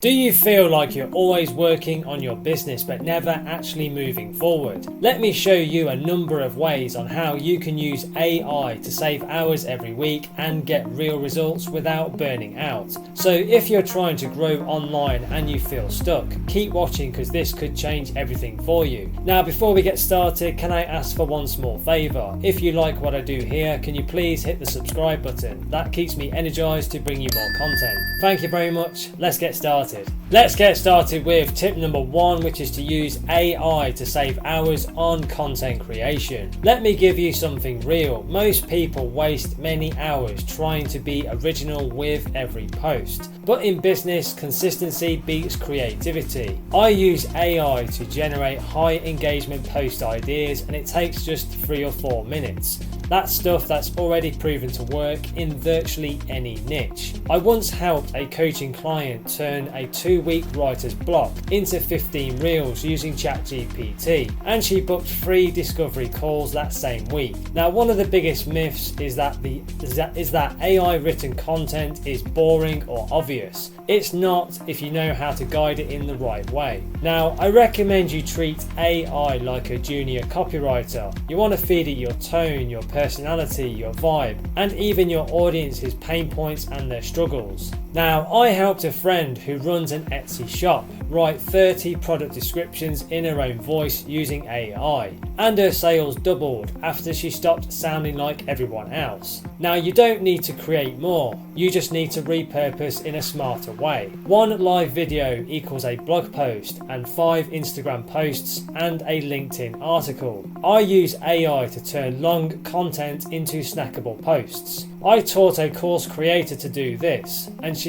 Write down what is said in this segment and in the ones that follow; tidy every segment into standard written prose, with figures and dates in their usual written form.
Do you feel like you're always working on your business but never actually moving forward? Let me show you a number of ways on how you can use AI to save hours every week and get real results without burning out. So if you're trying to grow online and you feel stuck, keep watching because this could change everything for you. Now before we get started, can I ask for one small favour? If you like what I do here, can you please hit the subscribe button? That keeps me energized to bring you more content. Thank you very much. Let's get started. Let's get started with tip number 1, which is to use AI to save hours on content creation. Let me give you something real. Most people waste many hours trying to be original with every post. But in business, consistency beats creativity. I use AI to generate high engagement post ideas and it takes just 3 or 4 minutes. That's stuff that's already proven to work in virtually any niche. I once helped a coaching client turn a 2-week writer's block into 15 reels using ChatGPT, and she booked 3 discovery calls that same week. Now, one of the biggest myths is that AI written content is boring or obvious. It's not if you know how to guide it in the right way. Now, I recommend you treat AI like a junior copywriter. You want to feed it your tone, your personality, your vibe, and even your audience's pain points and their struggles. Now, I helped a friend who runs an Etsy shop write 30 product descriptions in her own voice using AI, and her sales doubled after she stopped sounding like everyone else. Now, you don't need to create more, you just need to repurpose in a smarter way. 1 live video equals a blog post and 5 Instagram posts and a LinkedIn article. I use AI to turn long content into snackable posts. I taught a course creator to do this, and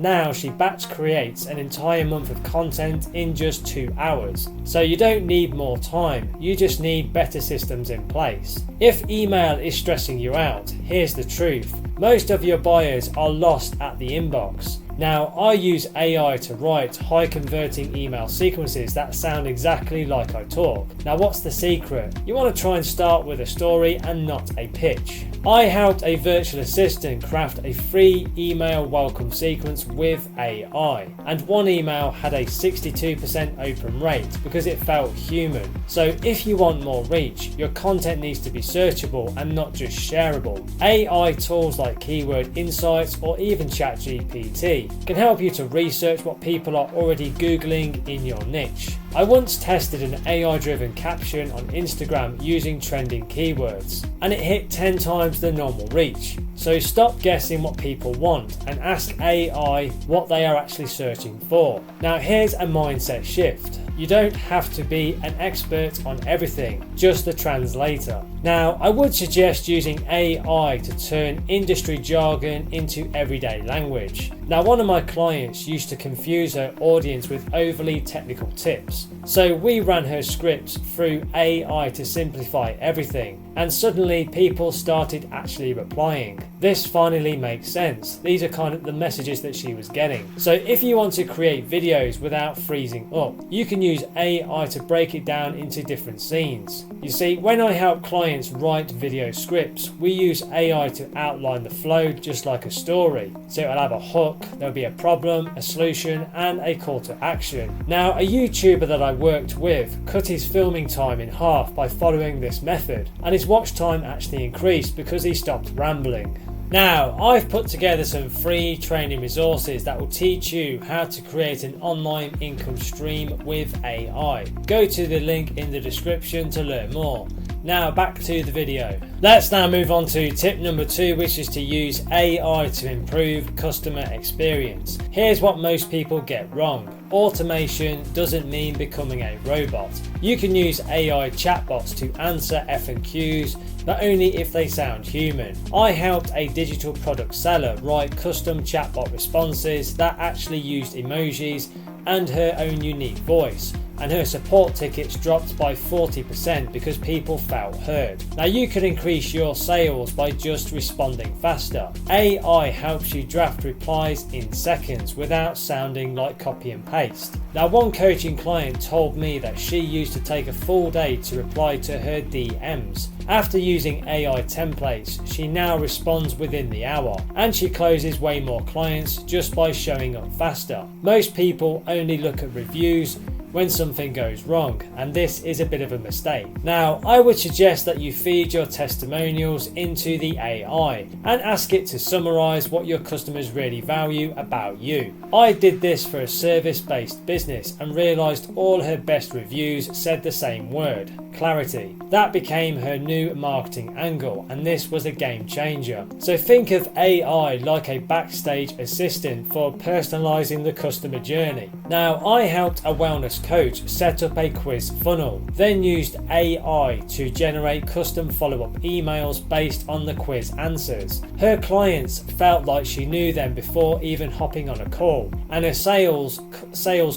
now she batch creates an entire month of content in just 2 hours. So you don't need more time, you just need better systems in place. If email is stressing you out, here's the truth. Most of your buyers are lost at the inbox. Now, I use AI to write high converting email sequences that sound exactly like I talk. Now, what's the secret? You want to try and start with a story and not a pitch. I helped a virtual assistant craft a free email welcome sequence with AI, and 1 email had a 62% open rate because it felt human. So if you want more reach, your content needs to be searchable and not just shareable. AI tools like Keyword Insights or even ChatGPT can help you to research what people are already Googling in your niche. I once tested an AI-driven caption on Instagram using trending keywords, and it hit 10 times the normal reach. So stop guessing what people want and ask AI what they are actually searching for. Now here's a mindset shift. You don't have to be an expert on everything, just the translator. Now, I would suggest using AI to turn industry jargon into everyday language. Now, one of my clients used to confuse her audience with overly technical tips. So we ran her scripts through AI to simplify everything, and suddenly people started actually replying. This finally makes sense. These are kind of the messages that she was getting. So if you want to create videos without freezing up, you can use AI to break it down into different scenes. You see, when I help clients write video scripts, we use AI to outline the flow just like a story. So it'll have a hook, there'll be a problem, a solution, and a call to action. Now, a YouTuber that I worked with cut his filming time in half by following this method, and his watch time actually increased because he stopped rambling. Now, I've put together some free training resources that will teach you how to create an online income stream with AI. Go to the link in the description to learn more. Now back to the video. Let's now move on to tip number 2, which is to use AI to improve customer experience. Here's what most people get wrong. Automation doesn't mean becoming a robot. You can use AI chatbots to answer FAQs, but only if they sound human. I helped a digital product seller write custom chatbot responses that actually used emojis and her own unique voice. and her support tickets dropped by 40% because people felt heard. Now you can increase your sales by just responding faster. AI helps you draft replies in seconds without sounding like copy and paste. Now one coaching client told me that she used to take a full day to reply to her DMs. After using AI templates, she now responds within the hour, and she closes way more clients just by showing up faster. Most people only look at reviews when something goes wrong, and this is a bit of a mistake. Now, I would suggest that you feed your testimonials into the AI and ask it to summarize what your customers really value about you. I did this for a service-based business and realized all her best reviews said the same word: clarity. That became her new marketing angle, and this was a game changer. So think of AI like a backstage assistant for personalizing the customer journey. Now, I helped a wellness coach set up a quiz funnel, then used AI to generate custom follow-up emails based on the quiz answers. Her clients felt like she knew them before even hopping on a call, and her sales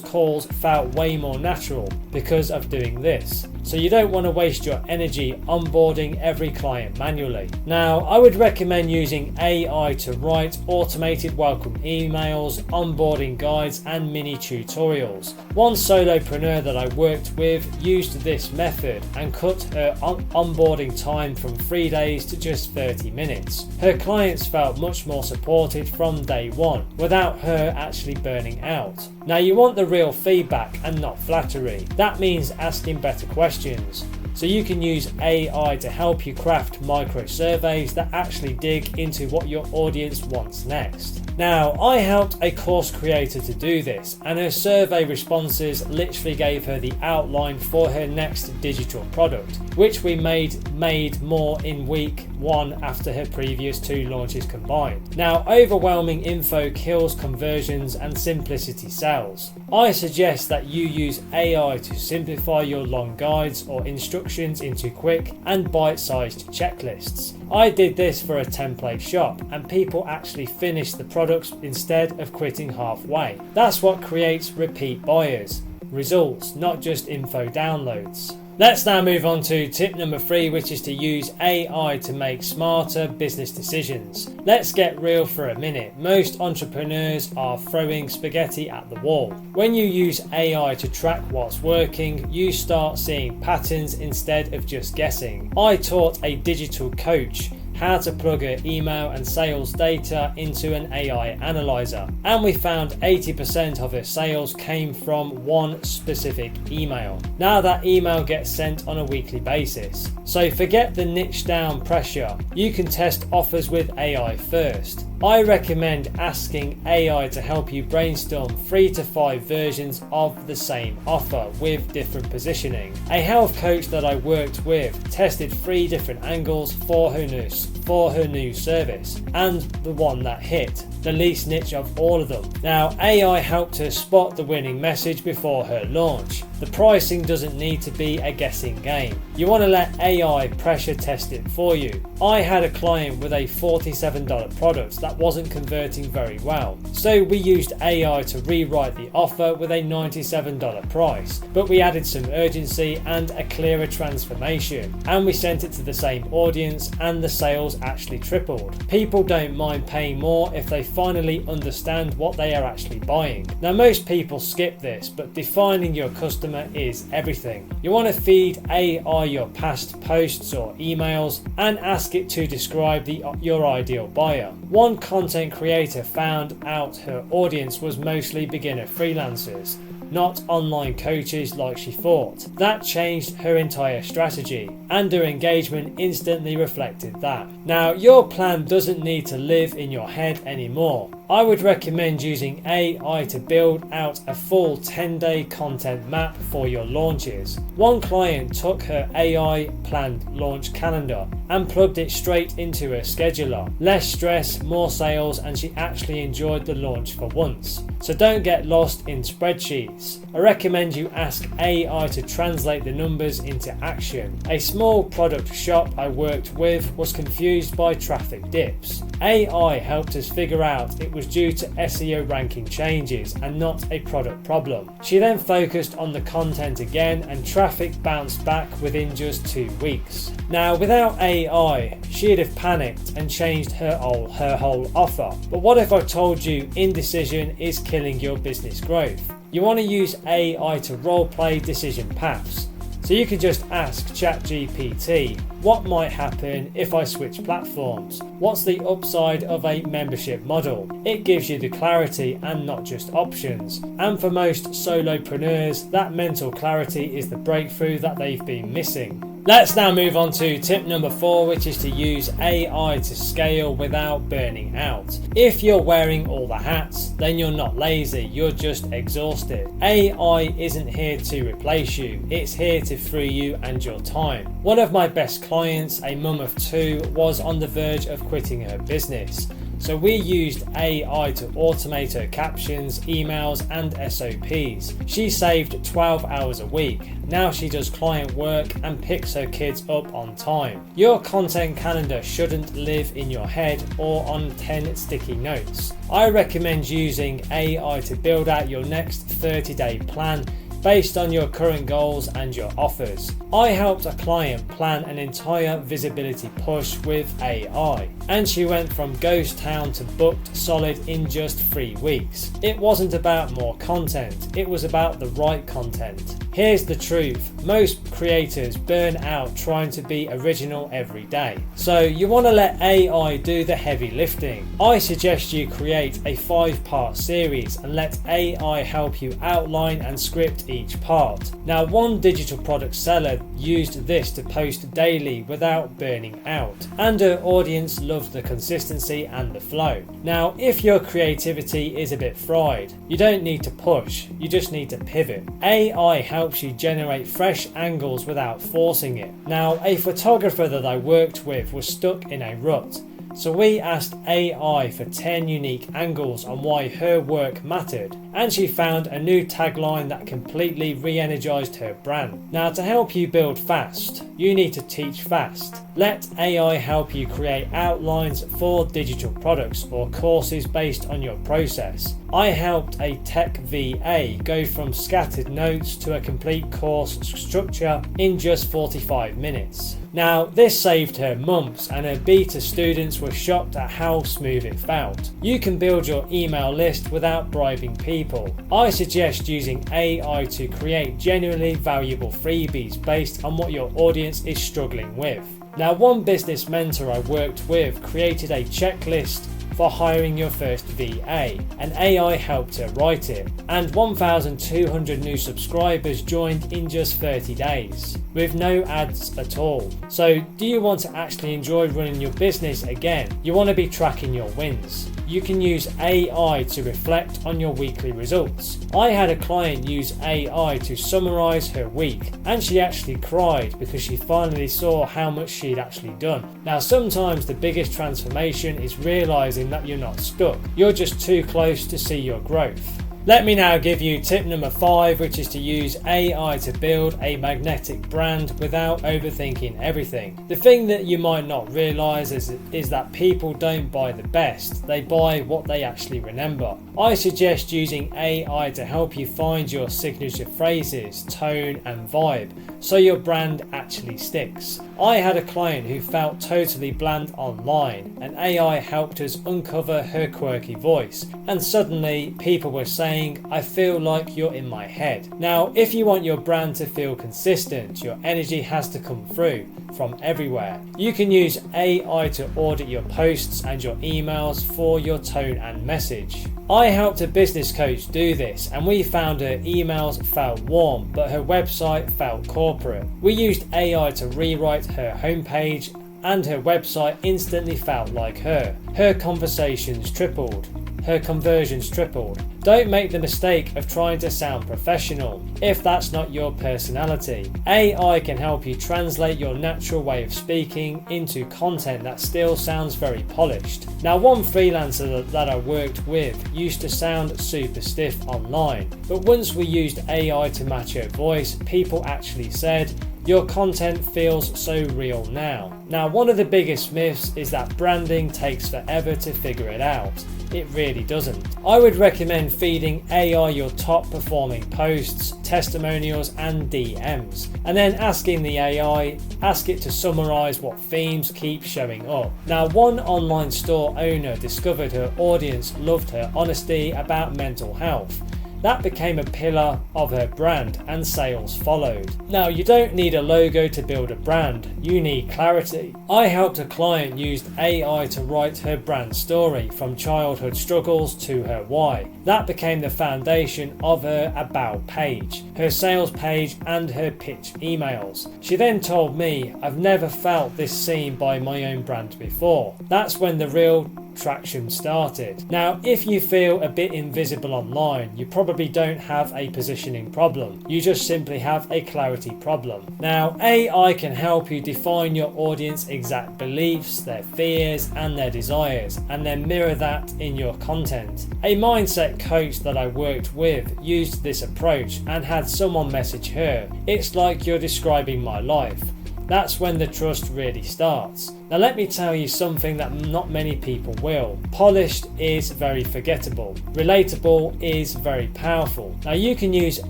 calls felt way more natural because of doing this. So you don't want to waste your energy onboarding every client manually. Now, I would recommend using AI to write automated welcome emails, onboarding guides, and mini tutorials. One solopreneur that I worked with used this method and cut her onboarding time from 3 days to just 30 minutes. Her clients felt much more supported from day one without her actually burning out. Now, you want the real feedback and not flattery. That means asking better questions. So you can use AI to help you craft micro surveys that actually dig into what your audience wants next. Now, I helped a course creator to do this, and her survey responses literally gave her the outline for her next digital product, which we made more in week 1 after her previous 2 launches combined. Now, overwhelming info kills conversions and simplicity sells. I suggest that you use AI to simplify your long guides or instructions into quick and bite-sized checklists. I did this for a template shop, and people actually finished the products instead of quitting halfway. That's what creates repeat buyers. Results, not just info downloads. Let's now move on to tip number 3, which is to use AI to make smarter business decisions. Let's get real for a minute. Most entrepreneurs are throwing spaghetti at the wall. When you use AI to track what's working, you start seeing patterns instead of just guessing. I taught a digital coach how to plug her email and sales data into an AI analyzer, and we found 80% of her sales came from one specific email. Now that email gets sent on a weekly basis. So forget the niche down pressure. You can test offers with AI first. I recommend asking AI to help you brainstorm 3 to 5 versions of the same offer with different positioning. A health coach that I worked with tested 3 different angles for her new service, and the one that hit the least niche of all of them. Now, AI helped her spot the winning message before her launch. The pricing doesn't need to be a guessing game. You want to let AI pressure test it for you. I had a client with a $47 product that wasn't converting very well, so we used AI to rewrite the offer with a $97 price, but we added some urgency and a clearer transformation, and we sent it to the same audience, and the sales actually tripled. People don't mind paying more if they finally understand what they are actually buying. Now, most people skip this, but defining your customer is everything. You want to feed AI your past posts or emails and ask it to describe your ideal buyer. One content creator found out her audience was mostly beginner freelancers, not online coaches like she thought. That changed her entire strategy, and her engagement instantly reflected that. Now, your plan doesn't need to live in your head anymore. I would recommend using AI to build out a full 10-day content map for your launches. One client took her AI planned launch calendar and plugged it straight into her scheduler. Less stress, more sales, and she actually enjoyed the launch for once. So don't get lost in spreadsheets. I recommend you ask AI to translate the numbers into action. A small product shop I worked with was confused by traffic dips. AI helped us figure out it was was due to SEO ranking changes and not a product problem. She then focused on the content again and traffic bounced back within just 2 weeks. Now, without AI, she'd have panicked and changed her whole offer. But what if I told you indecision is killing your business growth? You want to use AI to role-play decision paths. So you can just ask ChatGPT, what might happen if I switch platforms? What's the upside of a membership model? It gives you the clarity and not just options. And for most solopreneurs, that mental clarity is the breakthrough that they've been missing. Let's now move on to tip number 4, which is to use AI to scale without burning out. If you're wearing all the hats, then you're not lazy, you're just exhausted. AI isn't here to replace you, it's here to free you and your time. One of my best clients, a mum of 2, was on the verge of quitting her business. So we used AI to automate her captions, emails and SOPs. She saved 12 hours a week. Now she does client work and picks her kids up on time. Your content calendar shouldn't live in your head or on 10 sticky notes. I recommend using AI to build out your next 30-day plan based on your current goals and your offers. I helped a client plan an entire visibility push with AI, and she went from ghost town to booked solid in just 3 weeks. It wasn't about more content, it was about the right content. Here's the truth, most creators burn out trying to be original every day. So you want to let AI do the heavy lifting. I suggest you create a 5-part series and let AI help you outline and script each part. Now, one digital product seller used this to post daily without burning out, and her audience loved the consistency and the flow. Now, if your creativity is a bit fried, you don't need to push, you just need to pivot. AI helps you generate fresh angles without forcing it. Now, a photographer that I worked with was stuck in a rut. So we asked AI for 10 unique angles on why her work mattered, and she found a new tagline that completely re-energized her brand. Now, to help you build fast, you need to teach fast. Let AI help you create outlines for digital products or courses based on your process. I helped a tech VA go from scattered notes to a complete course structure in just 45 minutes. Now, this saved her months, and her beta students were shocked at how smooth it felt. You can build your email list without bribing people. I suggest using AI to create genuinely valuable freebies based on what your audience is struggling with. Now, one business mentor I worked with created a checklist for hiring your first VA, and AI helped her write it, and 1,200 new subscribers joined in just 30 days with no ads at all. So do you want to actually enjoy running your business again? You want to be tracking your wins. You can use AI to reflect on your weekly results. I had a client use AI to summarize her week, and she actually cried because she finally saw how much she'd actually done. Now, sometimes the biggest transformation is realizing that you're not stuck. You're just too close to see your growth. Let me now give you tip number 5, which is to use AI to build a magnetic brand without overthinking everything. The thing that you might not realize is that people don't buy the best, they buy what they actually remember. I suggest using AI to help you find your signature phrases, tone and vibe, so your brand actually sticks. I had a client who felt totally bland online, and AI helped us uncover her quirky voice, and suddenly people were saying, I feel like you're in my head. Now, if you want your brand to feel consistent, your energy has to come through from everywhere. You can use AI to audit your posts and your emails for your tone and message. I helped a business coach do this, and we found her emails felt warm, but her website felt corporate. We used AI to rewrite her homepage, and her website instantly felt like her. Her conversions tripled. Her conversions tripled. Don't make the mistake of trying to sound professional if that's not your personality. AI can help you translate your natural way of speaking into content that still sounds very polished. Now, one freelancer that I worked with used to sound super stiff online, but once we used AI to match her voice, people actually said, Your content feels so real now. Now, one of the biggest myths is that branding takes forever to figure it out. It really doesn't. I would recommend feeding AI your top performing posts, testimonials and DMs, and then asking the AI, ask it to summarize what themes keep showing up. Now, one online store owner discovered her audience loved her honesty about mental health. That became a pillar of her brand and sales followed. Now, you don't need a logo to build a brand, you need clarity. I helped a client use AI to write her brand story from childhood struggles to her why. That became the foundation of her about page, her sales page and her pitch emails. She then told me, "I've never felt this seen by my own brand before." That's when the real traction started. Now, if you feel a bit invisible online, you probably don't have a positioning problem. You just simply have a clarity problem. Now, AI can help you define your audience exact beliefs, their fears and their desires, and then mirror that in your content. A mindset coach that I worked with used this approach and had someone message her, "It's like you're describing my life." That's when the trust really starts. Now, let me tell you something that not many people will. Polished is very forgettable. Relatable is very powerful. Now, you can use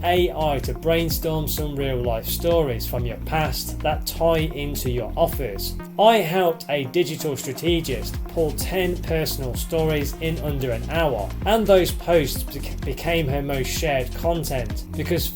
AI to brainstorm some real life stories from your past that tie into your offers. I helped a digital strategist pull 10 personal stories in under an hour, and those posts became her most shared content because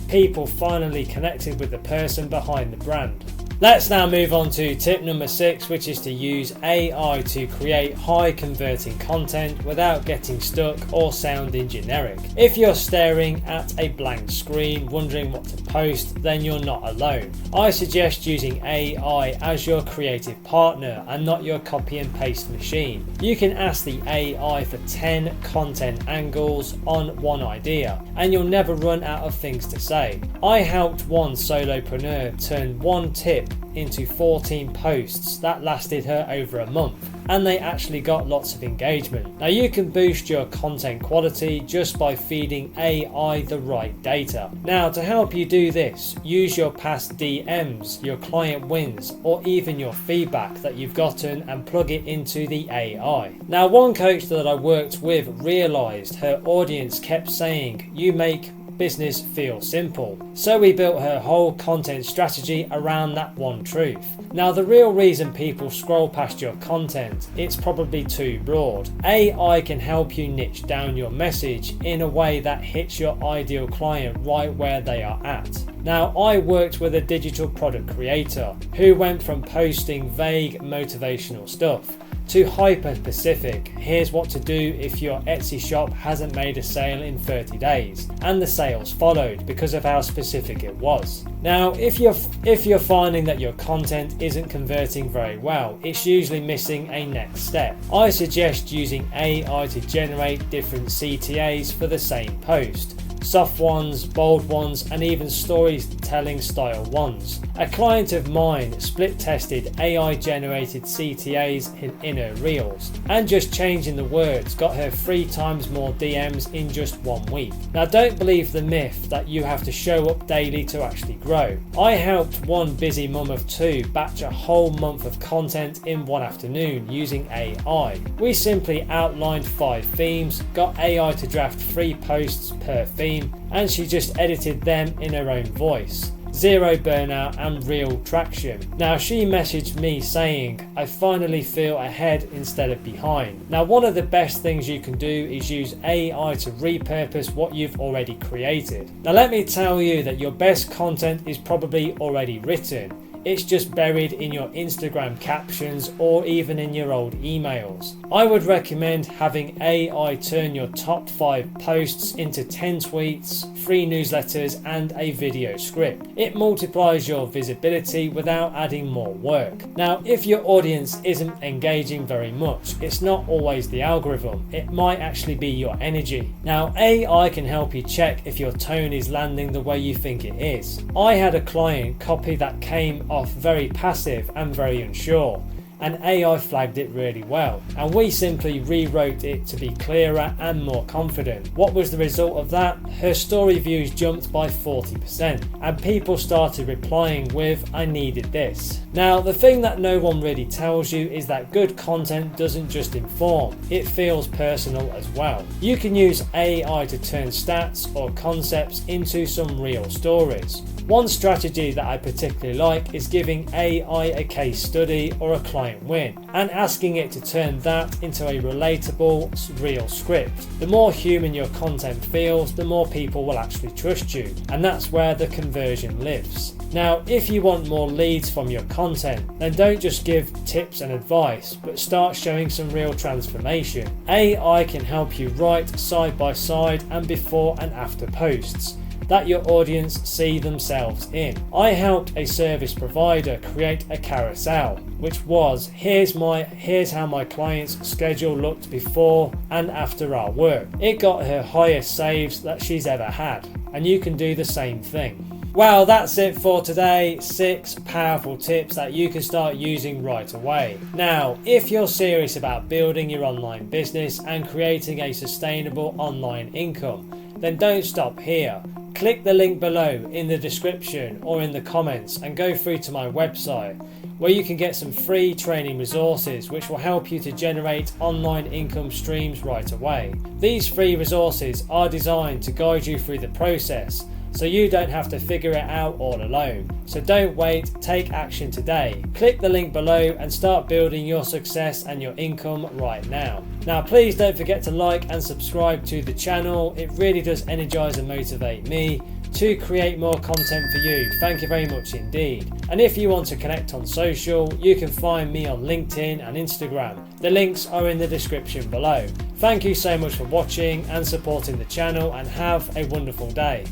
people finally connected with the person behind the brand. Let's now move on to tip number 6, which is to use AI to create high converting content without getting stuck or sounding generic. If you're staring at a blank screen wondering what to post, then you're not alone. I suggest using AI as your creative partner and not your copy and paste machine. You can ask the AI for 10 content angles on one idea and you'll never run out of things to say. I helped one solopreneur turn one tip into 14 posts that lasted her over a month, and they actually got lots of engagement. Now, you can boost your content quality just by feeding AI the right data. Now, to help you do this, use your past DMs, your client wins, or even your feedback that you've gotten and plug it into the AI. Now, one coach that I worked with realized her audience kept saying, "You make business feel simple." So we built her whole content strategy around that one truth. Now, the real reason people scroll past your content, it's probably too broad. AI can help you niche down your message in a way that hits your ideal client right where they are at. Now, I worked with a digital product creator who went from posting vague motivational stuff to hyper specific. Here's what to do if your Etsy shop hasn't made a sale in 30 days, and the sales followed because of how specific it was. Now, if you're finding that your content isn't converting very well, it's usually missing a next step. I suggest using AI to generate different CTAs for the same post. Soft ones, bold ones, and even storytelling style ones. A client of mine split tested AI generated CTAs in her reels, and just changing the words got her 3 times more DMs in just 1 week. Now, don't believe the myth that you have to show up daily to actually grow. I helped one busy mum of 2 batch a whole month of content in one afternoon using AI. We simply outlined 5 themes, got AI to draft 3 posts per theme, and she just edited them in her own voice. Zero burnout and real traction. Now, she messaged me saying, "I finally feel ahead instead of behind." Now, one of the best things you can do is use AI to repurpose what you've already created. Now, let me tell you that your best content is probably already written. It's just buried in your Instagram captions or even in your old emails. I would recommend having AI turn your top 5 posts into 10 tweets, 3 newsletters and a video script. It multiplies your visibility without adding more work. Now, if your audience isn't engaging very much, it's not always the algorithm. It might actually be your energy. Now, AI can help you check if your tone is landing the way you think it is. I had a client copy that came off very passive and very unsure. and AI flagged it really well, and we simply rewrote it to be clearer and more confident. What was the result of that? Her story views jumped by 40%, and people started replying with, "I needed this." Now, the thing that no one really tells you is that good content doesn't just inform, it feels personal as well. You can use AI to turn stats or concepts into some real stories. One strategy that I particularly like is giving AI a case study or a client win and asking it to turn that into a relatable, real script. The more human your content feels, the more people will actually trust you, and that's where the conversion lives. Now, if you want more leads from your content, then don't just give tips and advice, but start showing some real transformation. AI can help you write side by side and before and after posts that your audience see themselves in. I helped a service provider create a carousel, which was here's how my client's schedule looked before and after our work. It got her highest saves that she's ever had, and you can do the same thing. Well, that's it for today. 6 powerful tips that you can start using right away. Now, if you're serious about building your online business and creating a sustainable online income, then don't stop here. Click the link below in the description or in the comments and go through to my website, where you can get some free training resources which will help you to generate online income streams right away. These free resources are designed to guide you through the process, so you don't have to figure it out all alone. So don't wait, take action today. Click the link below and start building your success and your income right now. Now, please don't forget to like and subscribe to the channel. It really does energize and motivate me to create more content for you. Thank you very much indeed. And if you want to connect on social, you can find me on LinkedIn and Instagram. The links are in the description below. Thank you so much for watching and supporting the channel, and have a wonderful day.